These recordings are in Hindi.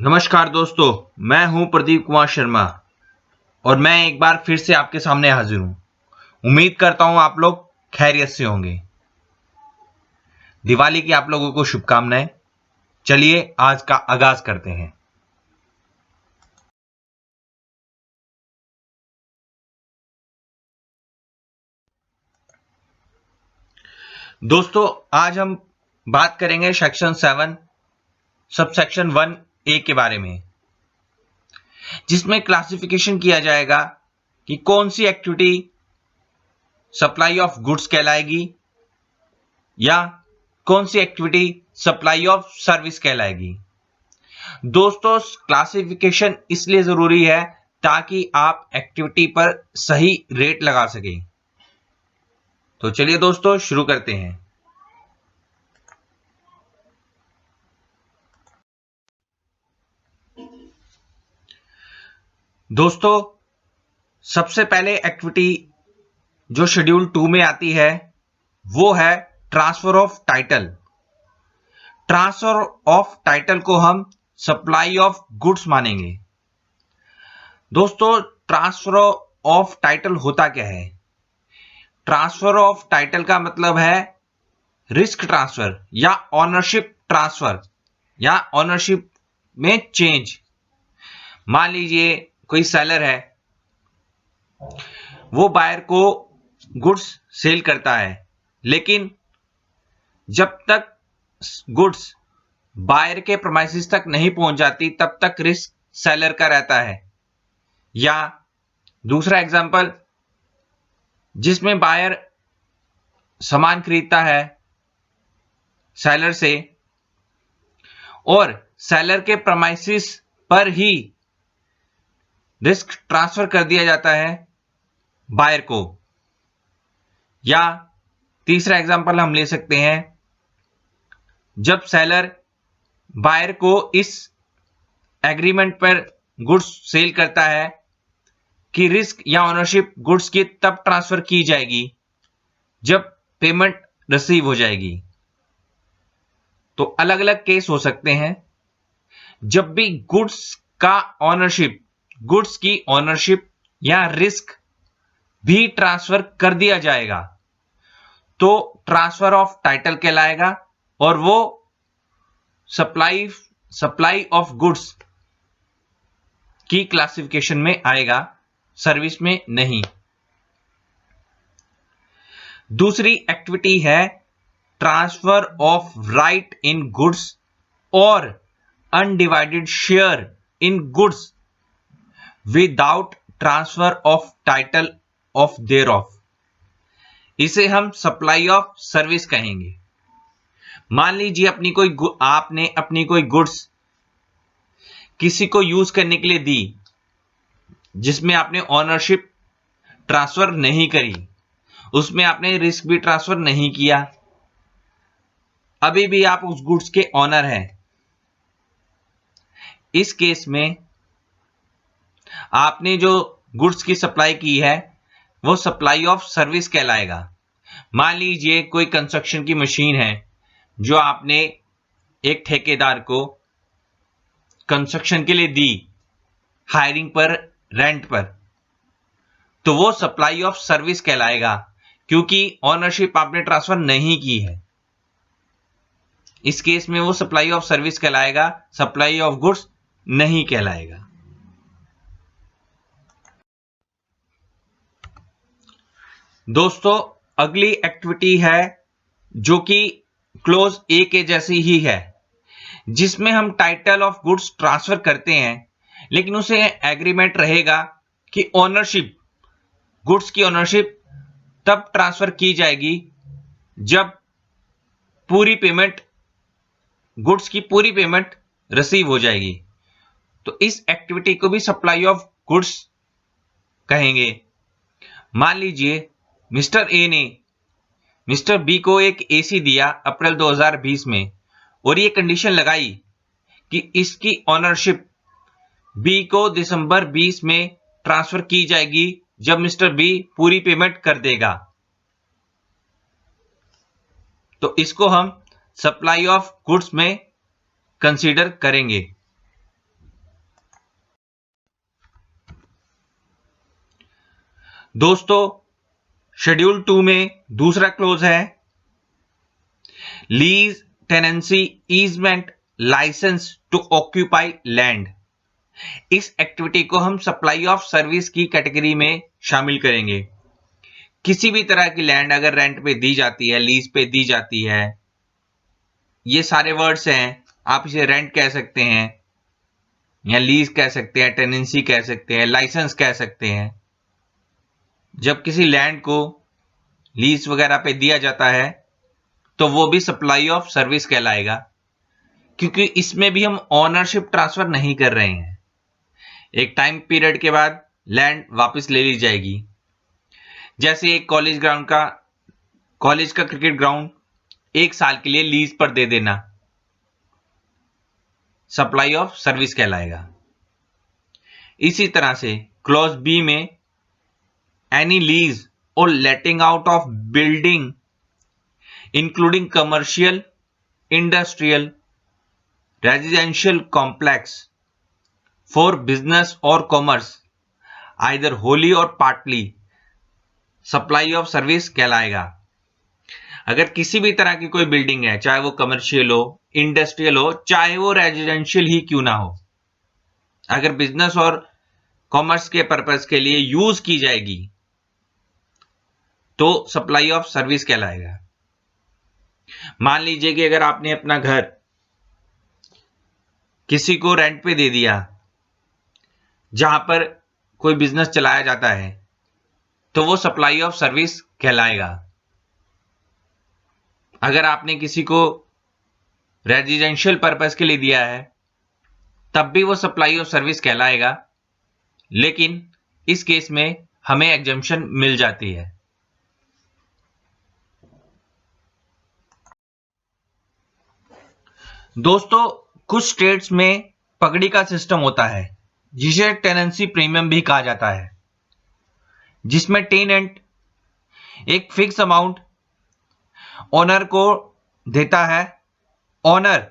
नमस्कार दोस्तों, मैं हूं प्रदीप कुमार शर्मा और मैं एक बार फिर से आपके सामने हाजिर हूं। उम्मीद करता हूं आप लोग खैरियत से होंगे। दिवाली की आप लोगों को शुभकामनाएं। चलिए आज का आगाज करते हैं। दोस्तों, आज हम बात करेंगे सेक्शन 7 सब सेक्शन 1A के बारे में, जिसमें क्लासिफिकेशन किया जाएगा कि कौन सी एक्टिविटी सप्लाई ऑफ गुड्स कहलाएगी या कौन सी एक्टिविटी सप्लाई ऑफ सर्विस कहलाएगी। दोस्तों, क्लासिफिकेशन इसलिए जरूरी है ताकि आप एक्टिविटी पर सही रेट लगा सकें। तो चलिए दोस्तों शुरू करते हैं। दोस्तों, सबसे पहले एक्टिविटी जो शेड्यूल 2 में आती है वो है transfer of title. Transfer of title को हम सप्लाई ऑफ गुड्स मानेंगे। दोस्तों, ट्रांसफर ऑफ टाइटल होता क्या है? ट्रांसफर ऑफ टाइटल का मतलब है रिस्क ट्रांसफर या ऑनरशिप ट्रांसफर या ऑनरशिप में चेंज। मान लीजिए कोई सेलर है, वो बायर को गुड्स सेल करता है, लेकिन जब तक गुड्स बायर के प्रीमाइसेस तक नहीं पहुंच जाती तब तक रिस्क सेलर का रहता है। या दूसरा एग्जांपल, जिसमें बायर सामान खरीदता है सेलर से और सेलर के प्रीमाइसेस पर ही रिस्क ट्रांसफर कर दिया जाता है बायर को। या तीसरा एग्जांपल हम ले सकते हैं, जब सेलर बायर को इस एग्रीमेंट पर गुड्स सेल करता है कि रिस्क या ओनरशिप गुड्स की तब ट्रांसफर की जाएगी जब पेमेंट रिसीव हो जाएगी। तो अलग अलग केस हो सकते हैं। जब भी गुड्स का ऑनरशिप, गुड्स की ऑनरशिप या रिस्क भी ट्रांसफर कर दिया जाएगा तो ट्रांसफर ऑफ टाइटल कहलाएगा और वो सप्लाई ऑफ गुड्स की क्लासिफिकेशन में आएगा, सर्विस में नहीं। दूसरी एक्टिविटी है transfer of right in goods और undivided share in goods without transfer of title of thereof. इसे हम सप्लाई ऑफ सर्विस कहेंगे। मान लीजिए आपने अपनी कोई गुड्स किसी को यूज करने के लिए दी, जिसमें आपने ओनरशिप ट्रांसफर नहीं करी, उसमें आपने रिस्क भी ट्रांसफर नहीं किया, अभी भी आप उस गुड्स के ऑनर हैं। इस केस में आपने जो गुड्स की सप्लाई की है वो सप्लाई ऑफ सर्विस कहलाएगा। मान लीजिए कोई कंस्ट्रक्शन की मशीन है जो आपने एक ठेकेदार को कंस्ट्रक्शन के लिए दी, हायरिंग पर, रेंट पर, तो वो सप्लाई ऑफ सर्विस कहलाएगा क्योंकि ओनरशिप आपने ट्रांसफर नहीं की है। इस केस में वो सप्लाई ऑफ सर्विस कहलाएगा, सप्लाई ऑफ गुड्स नहीं कहलाएगा। दोस्तों, अगली एक्टिविटी है जो कि क्लोज ए के जैसी ही है, जिसमें हम टाइटल ऑफ गुड्स ट्रांसफर करते हैं, लेकिन उसे एग्रीमेंट रहेगा कि ओनरशिप, गुड्स की ओनरशिप तब ट्रांसफर की जाएगी जब पूरी पेमेंट, गुड्स की पूरी पेमेंट रिसीव हो जाएगी। तो इस एक्टिविटी को भी सप्लाई ऑफ गुड्स कहेंगे। मान लीजिए मिस्टर ए ने मिस्टर बी को एक एसी दिया अप्रैल 2020 में और ये कंडीशन लगाई कि इसकी ओनरशिप बी को दिसंबर 20 में ट्रांसफर की जाएगी जब मिस्टर बी पूरी पेमेंट कर देगा। तो इसको हम सप्लाई ऑफ गुड्स में कंसीडर करेंगे। दोस्तों शेड्यूल 2 में दूसरा क्लोज है lease tenancy easement licence to occupy land. इस एक्टिविटी को हम सप्लाई ऑफ सर्विस की कैटेगरी में शामिल करेंगे। किसी भी तरह की लैंड अगर रेंट पे दी जाती है, लीज पे दी जाती है, ये सारे वर्ड्स हैं, आप इसे रेंट कह सकते हैं या लीज कह सकते हैं, टेनेंसी कह सकते हैं, लाइसेंस कह सकते हैं। जब किसी लैंड को लीज वगैरह पे दिया जाता है तो वो भी सप्लाई ऑफ सर्विस कहलाएगा, क्योंकि इसमें भी हम ओनरशिप ट्रांसफर नहीं कर रहे हैं। एक टाइम पीरियड के बाद लैंड वापस ले ली जाएगी। जैसे एक कॉलेज का क्रिकेट ग्राउंड 1 साल के लिए लीज पर दे देना सप्लाई ऑफ सर्विस कहलाएगा। इसी तरह से क्लॉज बी में एनी लीज और लेटिंग out of building including commercial, industrial, residential complex for business और कॉमर्स आइदर होली और पार्टली सप्लाई ऑफ सर्विस कहलाएगा। अगर किसी भी तरह की कोई बिल्डिंग है, चाहे वो कमर्शियल हो, इंडस्ट्रियल हो, चाहे वो रेजिडेंशियल ही क्यों ना हो, अगर बिजनेस और कॉमर्स के पर्पस के लिए यूज की जाएगी तो सप्लाई ऑफ सर्विस कहलाएगा। मान लीजिए कि अगर आपने अपना घर किसी को रेंट पे दे दिया जहां पर कोई बिजनेस चलाया जाता है तो वो सप्लाई ऑफ सर्विस कहलाएगा। अगर आपने किसी को रेजिडेंशियल पर्पस के लिए दिया है तब भी वो सप्लाई ऑफ सर्विस कहलाएगा, लेकिन इस केस में हमें एग्जम्पशन मिल जाती है। दोस्तों कुछ स्टेट्स में पगड़ी का सिस्टम होता है जिसे टेनेंसी प्रीमियम भी कहा जाता है, जिसमें टेनेंट एक फिक्स अमाउंट ओनर को देता है। ओनर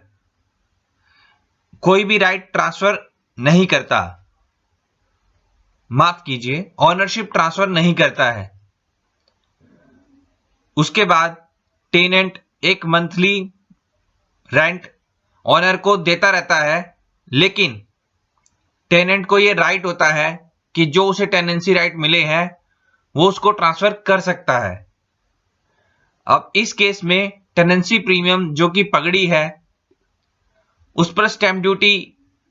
कोई भी राइट ट्रांसफर नहीं करता, माफ कीजिए, ओनरशिप ट्रांसफर नहीं करता है। उसके बाद टेनेंट एक मंथली रेंट ओनर को देता रहता है, लेकिन टेनेंट को यह राइट होता है कि जो उसे टेनेंसी राइट मिले हैं वो उसको ट्रांसफर कर सकता है। अब इस केस में टेनेंसी प्रीमियम जो कि पगड़ी है उस पर स्टैंप ड्यूटी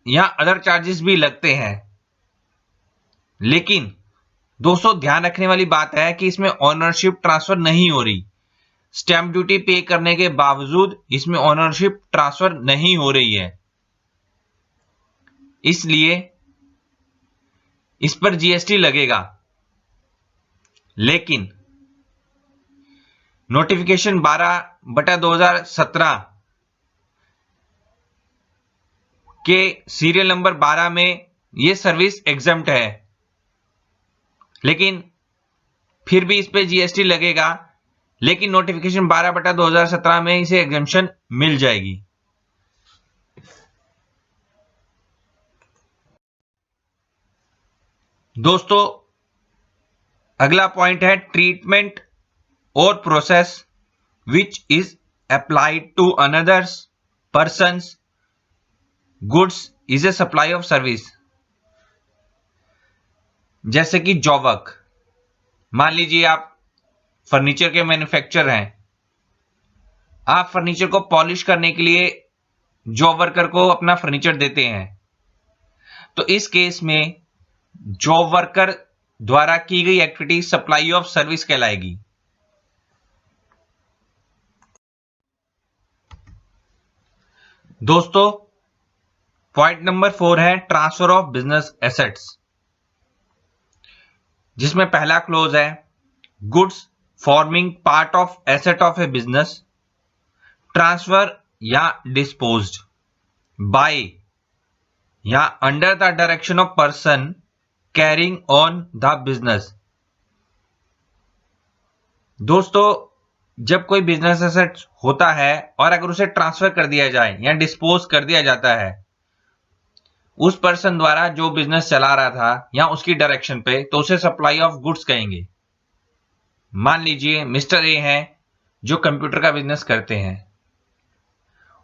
या अदर चार्जेस भी लगते हैं, लेकिन दोस्तों ध्यान रखने वाली बात है कि इसमें ओनरशिप ट्रांसफर नहीं हो रही। स्टैंप ड्यूटी पे करने के बावजूद इसमें ओनरशिप ट्रांसफर नहीं हो रही है, इसलिए इस पर जीएसटी लगेगा। लेकिन नोटिफिकेशन 12/2017 के सीरियल नंबर 12 में यह सर्विस एग्जम्प्ट है, लेकिन फिर भी इस पे जीएसटी लगेगा। लेकिन नोटिफिकेशन 12/2017 में इसे एग्जम्पशन मिल जाएगी। दोस्तों अगला पॉइंट है ट्रीटमेंट और process which is applied to others persons goods is a supply of service. जैसे कि जॉब वर्क, मान लीजिए आप फर्नीचर के मैन्युफैक्चरर हैं, आप फर्नीचर को पॉलिश करने के लिए जॉब वर्कर को अपना फर्नीचर देते हैं, तो इस केस में जॉब वर्कर द्वारा की गई एक्टिविटी सप्लाई ऑफ सर्विस कहलाएगी। दोस्तों पॉइंट नंबर 4 है ट्रांसफर ऑफ बिजनेस एसेट्स, जिसमें पहला क्लोज है goods forming part of asset of A business transfer या डिस्पोज्ड बाय या under the direction of person carrying on the business. दोस्तों जब कोई बिजनेस एसेट होता है और अगर उसे ट्रांसफर कर दिया जाए या डिस्पोज कर दिया जाता है उस पर्सन द्वारा जो बिजनेस चला रहा था या उसकी डायरेक्शन पे, तो उसे सप्लाई ऑफ गुड्स कहेंगे। मान लीजिए मिस्टर ए हैं जो कंप्यूटर का बिजनेस करते हैं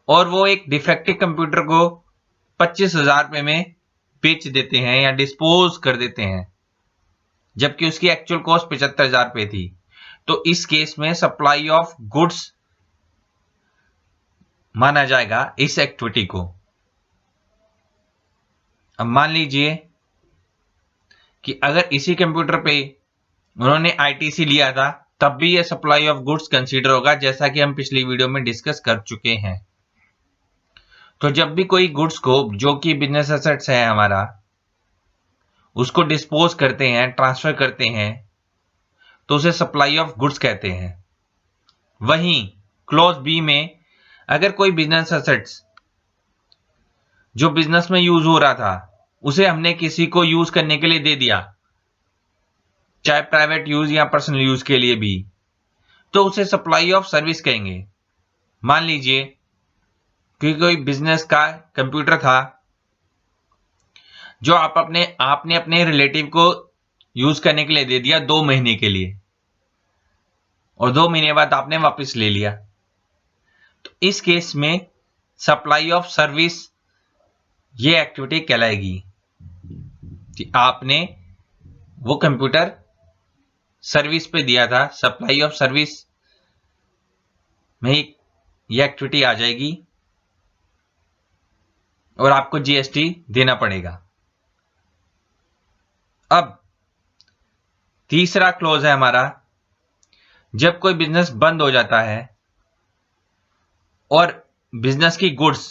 और वो एक डिफेक्टिव कंप्यूटर को 25,000 रुपए में बेच देते हैं या डिस्पोज कर देते हैं, जबकि उसकी एक्चुअल कॉस्ट 75,000 रुपए थी। तो इस केस में सप्लाई ऑफ गुड्स माना जाएगा इस एक्टिविटी को। अब मान लीजिए कि अगर इसी कंप्यूटर पे उन्होंने आईटीसी लिया था, तब भी यह सप्लाई ऑफ गुड्स कंसीडर होगा, जैसा कि हम पिछली वीडियो में डिस्कस कर चुके हैं। तो जब भी कोई गुड्स को, जो कि बिजनेस एसेट्स है हमारा, उसको डिस्पोज करते हैं, ट्रांसफर करते हैं, तो उसे सप्लाई ऑफ गुड्स कहते हैं। वहीं क्लॉज बी में अगर कोई बिजनेस एसेट्स जो बिजनेस में यूज हो रहा था उसे हमने किसी को यूज करने के लिए दे दिया, चाहे प्राइवेट यूज या पर्सनल यूज के लिए भी, तो उसे सप्लाई ऑफ सर्विस कहेंगे। मान लीजिए कि कोई बिजनेस का कंप्यूटर था जो आपने अपने रिलेटिव को यूज करने के लिए दे दिया 2 महीने के लिए, और 2 महीने बाद आपने वापस ले लिया, तो इस केस में सप्लाई ऑफ सर्विस ये एक्टिविटी कहलाएगी कि आपने वो कंप्यूटर सर्विस पे दिया था। सप्लाई ऑफ सर्विस में ये एक्टिविटी आ जाएगी और आपको जीएसटी देना पड़ेगा। अब तीसरा क्लॉज है हमारा, जब कोई बिजनेस बंद हो जाता है और बिजनेस की गुड्स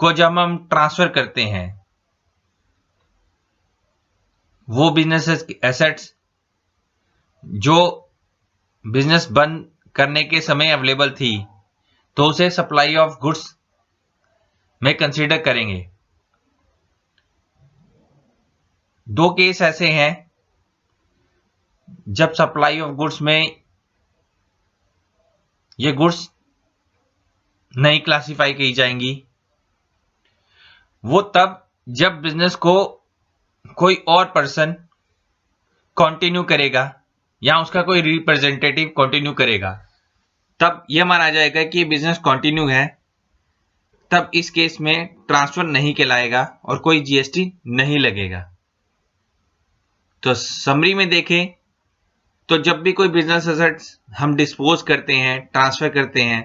को जब हम ट्रांसफर करते हैं, वो बिजनेस एसेट्स जो बिजनेस बंद करने के समय अवेलेबल थी, तो उसे सप्लाई ऑफ गुड्स में कंसीडर करेंगे। 2 केस ऐसे हैं जब सप्लाई ऑफ गुड्स में ये गुड्स नहीं क्लासिफाई की जाएंगी। वो तब जब बिजनेस को कोई और पर्सन कंटिन्यू करेगा या उसका कोई रिप्रेजेंटेटिव कंटिन्यू करेगा, तब यह माना जाएगा कि बिजनेस कंटिन्यू है। तब इस केस में ट्रांसफर नहीं कहलाएगा और कोई जीएसटी नहीं लगेगा। तो समरी में देखें तो जब भी कोई बिजनेस एसेट्स हम डिस्पोज करते हैं, ट्रांसफर करते हैं,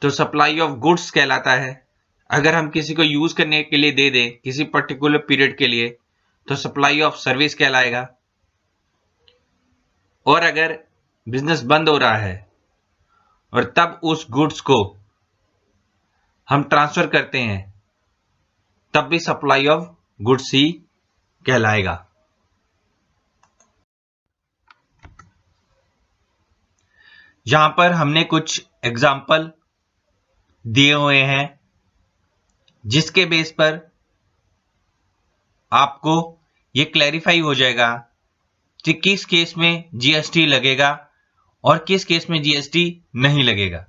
तो सप्लाई ऑफ गुड्स कहलाता है। अगर हम किसी को यूज करने के लिए दे दें किसी पर्टिकुलर पीरियड के लिए, तो सप्लाई ऑफ सर्विस कहलाएगा। और अगर बिजनेस बंद हो रहा है और तब उस गुड्स को हम ट्रांसफर करते हैं, तब भी सप्लाई ऑफ गुड्स ही कहलाएगा। यहां पर हमने कुछ एग्जाम्पल दिए हुए हैं जिसके बेस पर आपको ये क्लैरिफाई हो जाएगा कि किस केस में जीएसटी लगेगा और किस केस में जीएसटी नहीं लगेगा।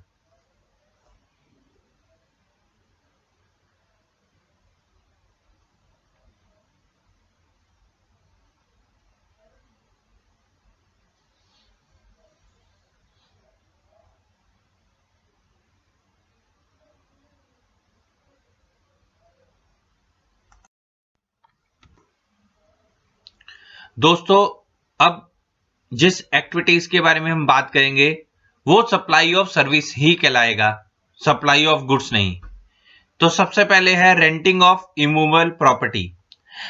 दोस्तों, अब जिस एक्टिविटीज के बारे में हम बात करेंगे वो सप्लाई ऑफ सर्विस ही कहलाएगा, सप्लाई ऑफ गुड्स नहीं। तो सबसे पहले है रेंटिंग ऑफ इमूवेबल प्रॉपर्टी।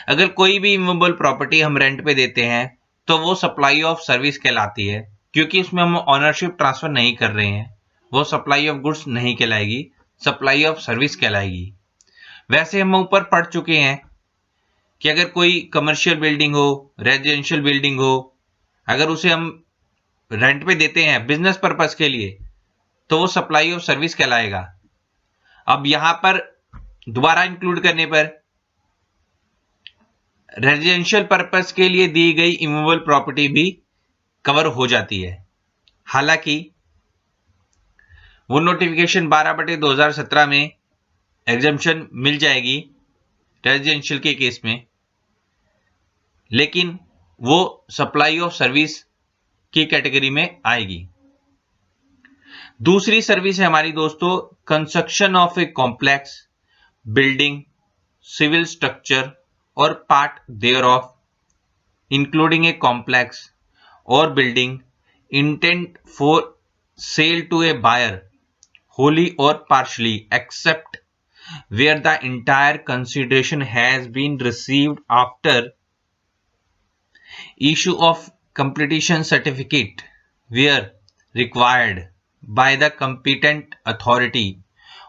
अगर कोई भी इमूवेबल प्रॉपर्टी हम रेंट पे देते हैं तो वो सप्लाई ऑफ सर्विस कहलाती है, क्योंकि उसमें हम ऑनरशिप ट्रांसफर नहीं कर रहे हैं। वो सप्लाई ऑफ गुड्स नहीं कहलाएगी, सप्लाई ऑफ सर्विस कहलाएगी। वैसे हम ऊपर पढ़ चुके हैं कि अगर कोई कमर्शियल बिल्डिंग हो, रेजिडेंशियल बिल्डिंग हो, अगर उसे हम रेंट पे देते हैं बिजनेस पर्पस के लिए, तो वो सप्लाई ऑफ सर्विस कहलाएगा। अब यहां पर दोबारा इंक्लूड करने पर रेजिडेंशियल पर्पस के लिए दी गई इमूवेबल प्रॉपर्टी भी कवर हो जाती है। हालांकि वो नोटिफिकेशन 12/2017 में एग्जम्पशन मिल जाएगी रेजिडेंशियल के केस में, लेकिन वो सप्लाई ऑफ सर्विस की कैटेगरी में आएगी। दूसरी सर्विस है हमारी दोस्तों construction of a complex building, civil structure और part thereof including a complex और building intent for sale to a buyer wholly or partially except where the entire consideration has been received after issue of completion certificate where required by the competent authority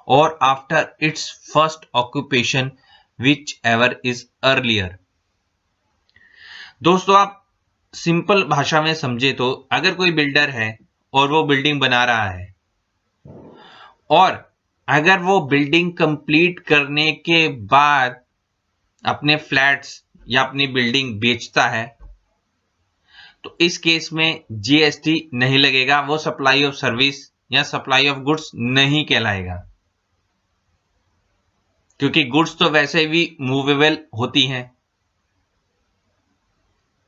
or after its first occupation whichever is earlier। दोस्तों आप सिंपल भाषा में समझे तो अगर कोई बिल्डर है और वो बिल्डिंग बना रहा है और अगर वो बिल्डिंग कंप्लीट करने के बाद अपने फ्लैट्स या अपनी बिल्डिंग बेचता है तो इस केस में जीएसटी नहीं लगेगा, वो सप्लाई ऑफ सर्विस या सप्लाई ऑफ गुड्स नहीं कहलाएगा, क्योंकि गुड्स तो वैसे भी मूवेबल होती हैं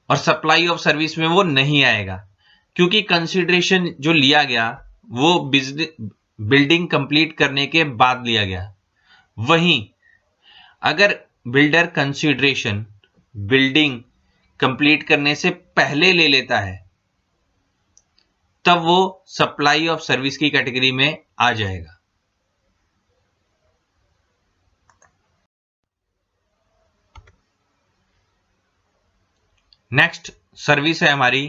और सप्लाई ऑफ सर्विस में वो नहीं आएगा, क्योंकि कंसीडरेशन जो लिया गया वो बिल्डिंग कंप्लीट करने के बाद लिया गया। वहीं अगर बिल्डर कंसीडरेशन बिल्डिंग कंप्लीट करने से पहले ले लेता है तब वो सप्लाई ऑफ सर्विस की कैटेगरी में आ जाएगा। नेक्स्ट सर्विस है हमारी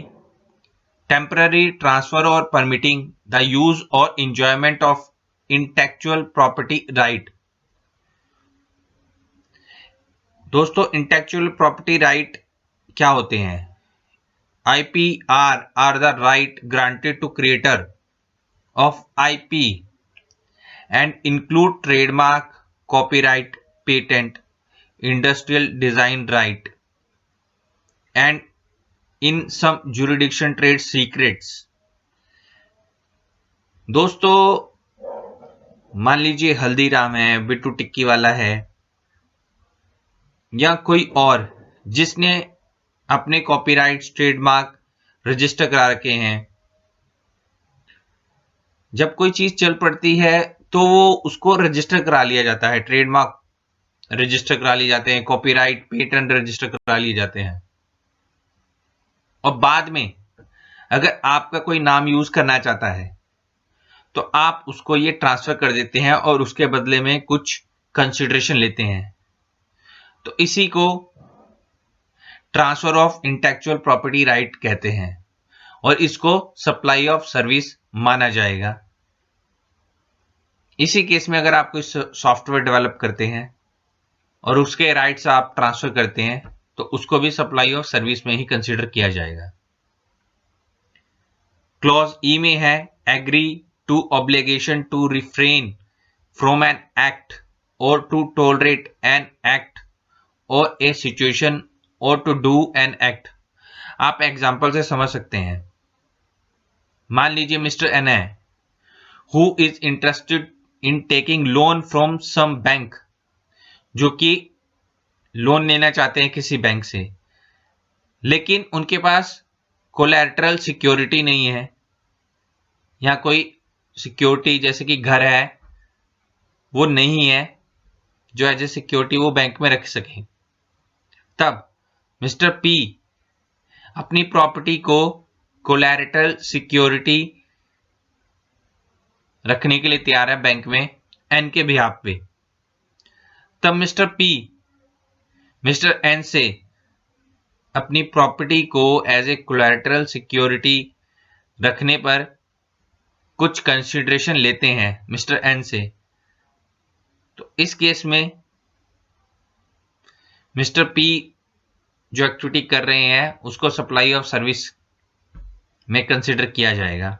टेम्पररी ट्रांसफर और परमिटिंग द यूज और enjoyment of intellectual property right. दोस्तों इंटेलेक्चुअल प्रॉपर्टी राइट क्या होते हैं? IPR are the right granted to creator of IP and include trademark, copyright, patent, industrial design right and in some jurisdiction trade secrets. दोस्तों मान लीजिए हल्दीराम है, बिट्टू टिक्की वाला है या कोई और जिसने अपने कॉपीराइट्स, ट्रेडमार्क रजिस्टर करा रखे हैं, जब कोई चीज चल पड़ती है तो वो उसको रजिस्टर करा लिया जाता है, ट्रेडमार्क रजिस्टर करा लिए जाते हैं, कॉपीराइट, पेटेंट रजिस्टर करा लिए जाते हैं और बाद में अगर आपका कोई नाम यूज करना चाहता है तो आप उसको ये ट्रांसफर कर देते हैं और उसके बदले में कुछ कंसिडरेशन लेते हैं। तो इसी को transfer of intellectual property right कहते हैं और इसको सप्लाई ऑफ सर्विस माना जाएगा। इसी केस में अगर आप कोई सॉफ्टवेयर डेवलप करते हैं और उसके राइट्स आप ट्रांसफर करते हैं तो उसको भी सप्लाई ऑफ सर्विस में ही कंसीडर किया जाएगा। क्लॉज ई में है agree to obligation to refrain from an act और टू टॉलरेट एन एक्ट और ए सिचुएशन और टू डू एन एक्ट। आप एग्जाम्पल से समझ सकते हैं। मान लीजिए मिस्टर एन है who is interested in taking loan from some bank, जो कि लोन लेना चाहते हैं किसी बैंक से, लेकिन उनके पास कोलैटरल सिक्योरिटी नहीं है या कोई सिक्योरिटी जैसे कि घर है वो नहीं है जो एज ए सिक्योरिटी वो बैंक में रख सके। तब मिस्टर पी अपनी प्रॉपर्टी को कोलैटरल सिक्योरिटी रखने के लिए तैयार है बैंक में एन के बिहाफ पे। तब मिस्टर पी मिस्टर एन से अपनी प्रॉपर्टी को एज ए कोलैटरल सिक्योरिटी रखने पर कुछ कंसिडरेशन लेते हैं मिस्टर एन से। तो इस केस में मिस्टर पी जो एक्टिविटी कर रहे हैं उसको सप्लाई ऑफ सर्विस में कंसिडर किया जाएगा।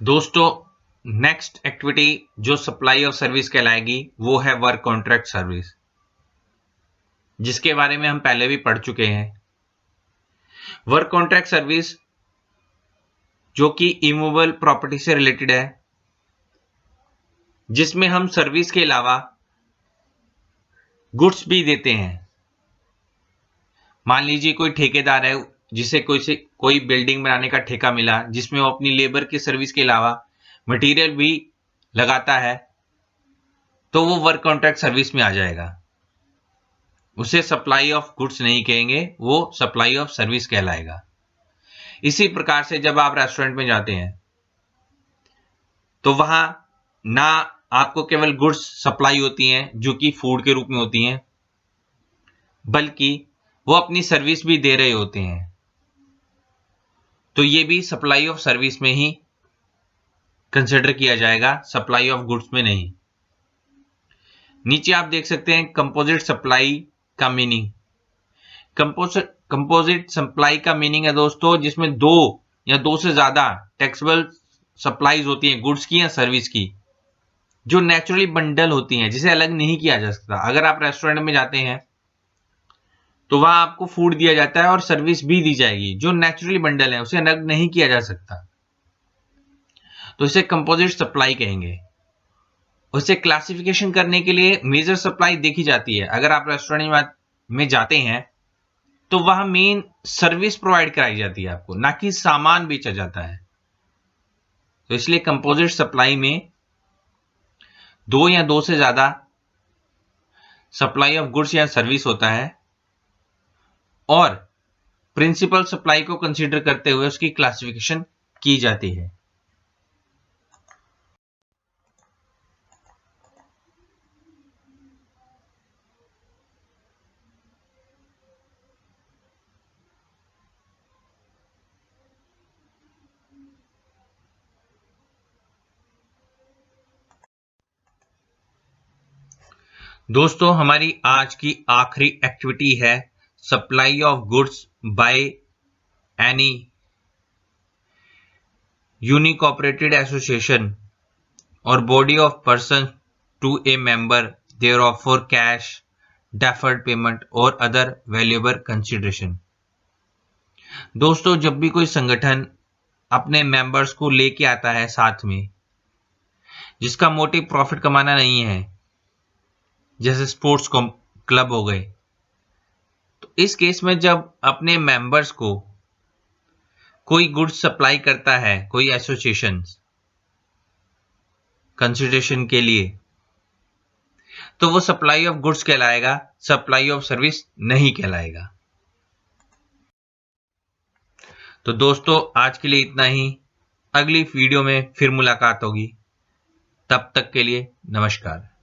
दोस्तों नेक्स्ट एक्टिविटी जो सप्लाई ऑफ सर्विस कहलाएगी वो है वर्क कॉन्ट्रैक्ट सर्विस, जिसके बारे में हम पहले भी पढ़ चुके हैं। वर्क कॉन्ट्रैक्ट सर्विस जो कि इमूवेबल प्रॉपर्टी से रिलेटेड है, जिसमें हम सर्विस के अलावा गुड्स भी देते हैं। मान लीजिए कोई ठेकेदार है जिसे कोई बिल्डिंग बनाने का ठेका मिला, जिसमें वो अपनी लेबर की सर्विस के अलावा मटेरियल भी लगाता है, तो वो वर्क कॉन्ट्रैक्ट सर्विस में आ जाएगा। उसे सप्लाई ऑफ गुड्स नहीं कहेंगे, वो सप्लाई ऑफ सर्विस कहलाएगा। इसी प्रकार से जब आप रेस्टोरेंट में जाते हैं तो वहां ना आपको केवल गुड्स सप्लाई होती हैं जो कि फूड के रूप में होती हैं, बल्कि वो अपनी सर्विस भी दे रहे होते हैं। तो ये भी सप्लाई ऑफ सर्विस में ही कंसिडर किया जाएगा, सप्लाई ऑफ गुड्स में नहीं। नीचे आप देख सकते हैं कंपोजिट सप्लाई का मीनिंग। कंपोजिट सप्लाई का मीनिंग है दोस्तों जिसमें दो या दो से ज्यादा टैक्सेबल सप्लाईज होती हैं, गुड्स की या सर्विस की, जो नेचुरली बंडल होती हैं, जिसे अलग नहीं किया जा सकता। अगर आप रेस्टोरेंट में जाते हैं तो वहां आपको फूड दिया जाता है और सर्विस भी दी जाएगी, जो नेचुरली बंडल है, उसे अलग नहीं किया जा सकता, तो इसे कंपोजिट सप्लाई कहेंगे। उसे क्लासिफिकेशन करने के लिए मेजर सप्लाई देखी जाती है। अगर आप रेस्टोरेंट में जाते हैं तो वहां मेन सर्विस प्रोवाइड कराई जाती है आपको, ना कि सामान बेचा जाता है। तो इसलिए कंपोजिट सप्लाई में दो या दो से ज्यादा सप्लाई ऑफ गुड्स या सर्विस होता है और प्रिंसिपल सप्लाई को कंसीडर करते हुए उसकी क्लासिफिकेशन की जाती है। दोस्तों, हमारी आज की आखिरी एक्टिविटी है supply of goods by any unincorporated association और body of person to a member thereof for cash, deferred payment और अदर वैल्यूएबल कंसिडरेशन। दोस्तों, जब भी कोई संगठन अपने मेंबर्स को लेके आता है साथ में, जिसका मोटिव प्रॉफिट कमाना नहीं है, जैसे स्पोर्ट्स क्लब हो गए, तो इस केस में जब अपने मेंबर्स को कोई गुड्स सप्लाई करता है कोई एसोसिएशन कंसिडरेशन के लिए, तो वो सप्लाई ऑफ गुड्स कहलाएगा, सप्लाई ऑफ सर्विस नहीं कहलाएगा। तो दोस्तों, आज के लिए इतना ही। अगली वीडियो में फिर मुलाकात होगी। तब तक के लिए नमस्कार।